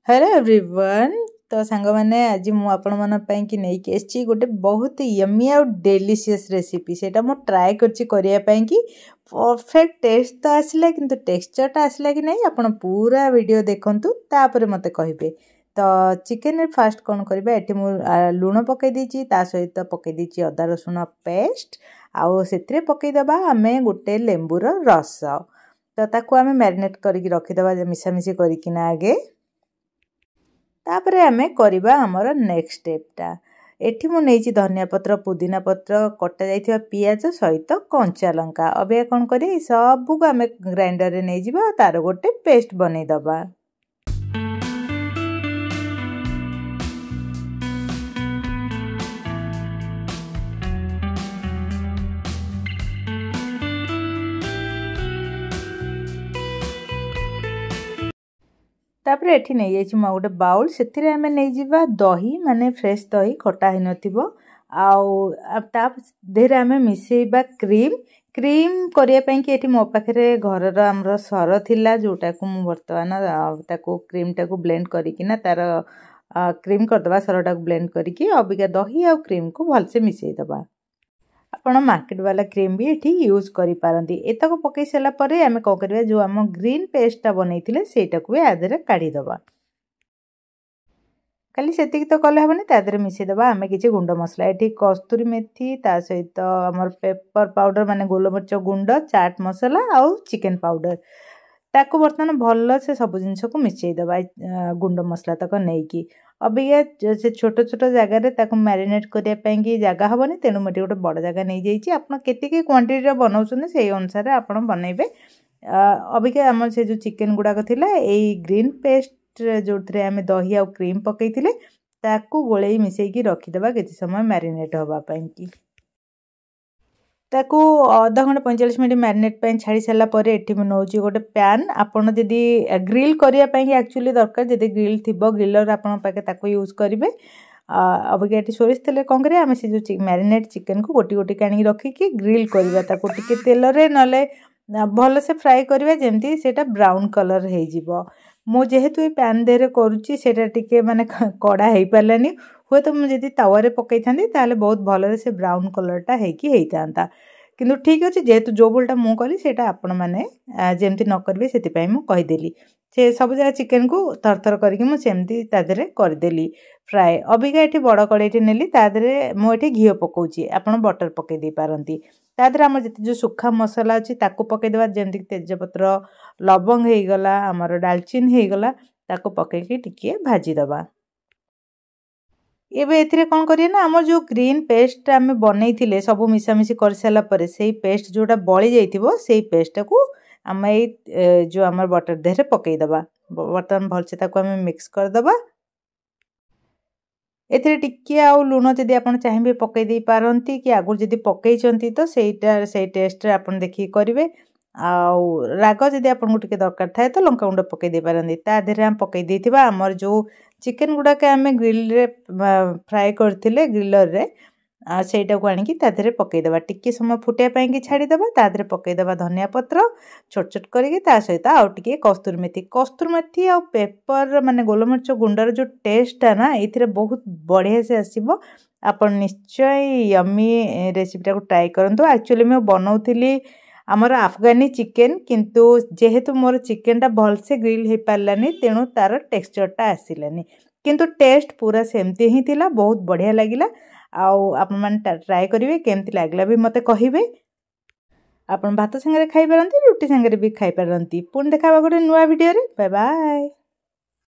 Hello everyone. तो सांग मैंने आज मुझे नहीं गोटे बहुत यमी आ डेलीशियस रेसिपी से ट्राए करने परफेक्ट टेस्ट तो आसला किंतु टेक्सचरटा आसला कि नहीं आप पूरा वीडियो देखूँ तापर मत कहे। तो चिकेन फास्ट कौन करवा ये मुझे लुण पकई सहित पकई अदा रसुण पेस्ट आउ से पकईदबा आम गोटे लेंबूर रस तो ताको आम मैरिनेट करके रखीदबा मिसामिशी करना आगे तापर आमे करबा हमर नेक्स्ट स्टेपटा। एठी मु नेछि धनिया पत्र पुदीना पत्र कटा जाइथिबा पियाज सहित कंचा लंका अबे कोन करी सब को आमे ग्राइंडर रे नै जिबा तार गोटे पेस्ट बनै दबा। तापर एठी नहीं जाइछि म गोटे बाउल सेथिरे आमे नै जिबा दही माने फ्रेश दही खटा हे नथिबो आउ ता देरे आमे मिसेइबा क्रीम क्रीम करिया पई कि एठी मो पाखरे घरर हमर सर थिला जोटा को मु वर्तमान ताको क्रीम टाको ब्लेंड करिकिना तार क्रीम करदबा सरटा को ब्लेंड करिकि अबिका दही आ क्रीम को भलसे मिसेइ दबा। आपण मार्केट वाला क्रीम भी एठी यूज करि पारंती। एतको पकई सला परे आमे को करबा जो हम ग्रीन पेस्टटा बनैथिले सेटा को भी आदरे काढी दबा। खाली सेतिक तो कले हबनी तादरे मिसे दबा आमे किछि गुंड मसला एठी कस्तूरी मेथी ता सहित हमर पेपर पाउडर माने गोलमरिच गुंड चाट मसला आउ चिकन पाउडर ताको बर्तमान भल से सब जिंस को मिसई दबा गुंड मसला तक नहीं कि अबिया से छोट छोट जगह ताको मैरिनेट करिया पई कि जगह हबनी तेनु मटे गोटे बड़ जगह नहीं जाइछि आपण केतिके क्वांटिटी रे बनाउछन सेही अनुसार आपण बनैबे। अबिका हमर से जो चिकन गुडा को थिला एई ग्रीन पेस्ट जोथरे हमें दही आ क्रीम पकईथिले ताको गोळेई मिसई की रखी दबा केति समय मैरिनेट होबा पई कि ताको आधा घंटा 45 मिनट मैरिनेट पे छाड़ी सारा पर एठी मु नौची गोटे पैन आपण जदी ग्रिल करिया पई एक्चुअली दरकार जदी ग्रिल थिबो ग्रिलर आपण पाके ताको यूज करिवे। अब एठी सोरिस तेल कोन करे हम से जो मैरिनेट चिकन को गोटी गोटी काणी रखी कि ग्रिल करबा ताको टिके तेल रे नले भल से फ्राई करबा जेमती सेटा ब्राउन कलर हे जिवो। मो जेहेतु ए पैन देरे करूची सेटा टिके माने कड़ा हे पालानी हुए तो मु जदी तवा रे पकई थांदी ताले बहुत भल से ब्राउन कलरटा हे कि हेइतांता किंतु ठीक अछि जेहेतु जो बोलटा मु कली सेटा आपण माने जेमती न करबे सेति पई मु कहि देली से सब जगह चिकन को थरथर करके मु सेमती तादरे कर देली फ्राई। अबिका एठी बड़ कड़ाईटी नेली तादरे मु एठी घियो पकोची आपण बटर पकई दे पारंती तादरे हमर जति जो सुखा मसाला अछि ताको पकई देबा जेमती तेजपत्र लवंग हे गला हमर दालचीनी हे गला ताको पकई के टिके भाजी दबा। एबे एथिरे कोन करिए ना हमर जो ग्रीन पेस्ट आमे बनैथिले सब मिसामिसी कर साला परे सेही पेस्ट जोटा बळी जाइथिबो सेही पेस्ट को आमे जो हमर बटर देहरे पकई दबा बर्तन भल से ताको आमे मिक्स कर दबा। एथिरे टिके आ लुण जदी आपण चाहिबे पकई दे पारंती कि आगुर जदी पकई चंती तो सेहीटा सेही टेस्ट रे आपण देखि करिवे आउ राग जदी आपण को टिके दरकार थाए तो लंका गुंड पकई दे पारंती ता देहरे हम पकई देथिबा हमर जो चिकन गुडा के आमे ग्रिल रे फ्राई करथिले ग्रिलर रे सेटा को आनी कि तादरे पकई दबा टिके समय फुटिया पई कि छाडी दबा तादरे पकई दबा धनिया पत्र छोट छोट करके ता सहित आ टिके कस्तूरी मेथी आ पेपर माने गोलमरिच गुंडर जो टेस्ट है ना एथिरे बहुत बढ़िया से आसीबो। आपण निश्चय यमी रेसिपीटा को ट्राई करंतो। एक्चुअली मैं बनौथिली हमर अफगानी चिकन किंतु जेहेतु मोर चिकनटा भल से ग्रिल हे पारलानी तेणु तार टेक्सचरटा आसिलानी किंतु टेस्ट पूरा सेमती ही थिला बहुत बढ़िया लागिला। आउ आपण मन ट्राई करिवे केमती लागला भी मते कहिबे। आपण भात संगे खाइ पारंती रुटी संगे भी खाइ पारंती। पुन देखाबा गोटे नुवा वीडियो रे बाय बाय।